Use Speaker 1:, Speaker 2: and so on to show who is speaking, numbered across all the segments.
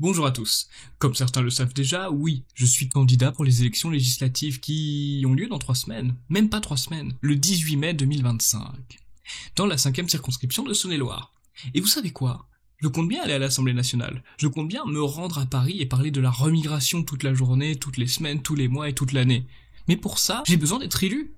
Speaker 1: Bonjour à tous. Comme certains le savent déjà, oui, je suis candidat pour les élections législatives qui ont lieu dans 3 semaines. Même pas 3 semaines. Le 18 mai 2025. Dans la 5e circonscription de Saône-et-Loire. Et vous savez quoi? Je compte bien aller à l'Assemblée nationale. Je compte bien me rendre à Paris et parler de la remigration toute la journée, toutes les semaines, tous les mois et toute l'année. Mais pour ça, j'ai besoin d'être élu.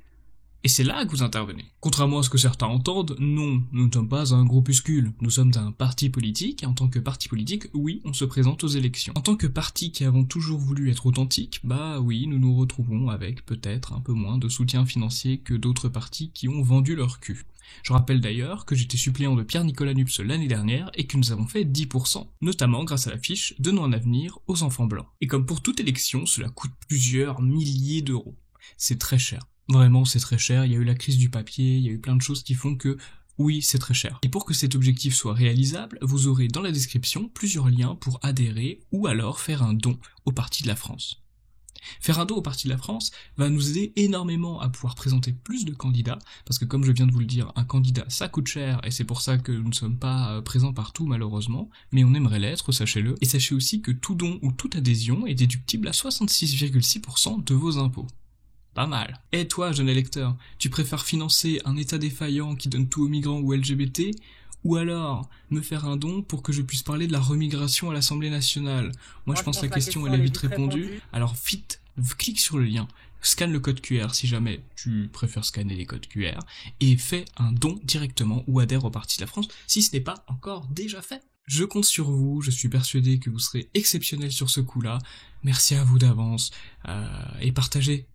Speaker 1: Et c'est là que vous intervenez. Contrairement à ce que certains entendent, non, nous ne sommes pas un groupuscule. Nous sommes un parti politique, et en tant que parti politique, oui, on se présente aux élections. En tant que parti qui avons toujours voulu être authentique, bah oui, nous nous retrouvons avec peut-être un peu moins de soutien financier que d'autres partis qui ont vendu leur cul. Je rappelle d'ailleurs que j'étais suppléant de Pierre-Nicolas Nupse l'année dernière et que nous avons fait 10%, notamment grâce à la fiche Donnons un avenir aux enfants blancs. Et comme pour toute élection, cela coûte plusieurs milliers d'euros. C'est très cher. Vraiment, c'est très cher, il y a eu la crise du papier, il y a eu plein de choses qui font que, oui, c'est très cher. Et pour que cet objectif soit réalisable, vous aurez dans la description plusieurs liens pour adhérer ou alors faire un don au Parti de la France. Faire un don au Parti de la France va nous aider énormément à pouvoir présenter plus de candidats, parce que comme je viens de vous le dire, un candidat ça coûte cher, et c'est pour ça que nous ne sommes pas présents partout malheureusement, mais on aimerait l'être, sachez-le, et sachez aussi que tout don ou toute adhésion est déductible à 66,6% de vos impôts. Pas mal. Et toi, jeune électeur, tu préfères financer un État défaillant qui donne tout aux migrants ou LGBT, ou alors me faire un don pour que je puisse parler de la remigration à l'Assemblée nationale? Moi, je pense que la question elle est vite répondue, alors vite, clique sur le lien, scanne le code QR si jamais tu préfères scanner les codes QR, et fais un don directement ou adhère au Parti de la France si ce n'est pas encore déjà fait. Je compte sur vous, je suis persuadé que vous serez exceptionnel sur ce coup-là. Merci à vous d'avance. Et partagez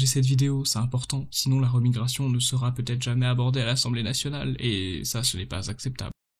Speaker 1: cette vidéo, c'est important. Sinon la remigration ne sera peut-être jamais abordée à l'Assemblée nationale, et ça, ce n'est pas acceptable.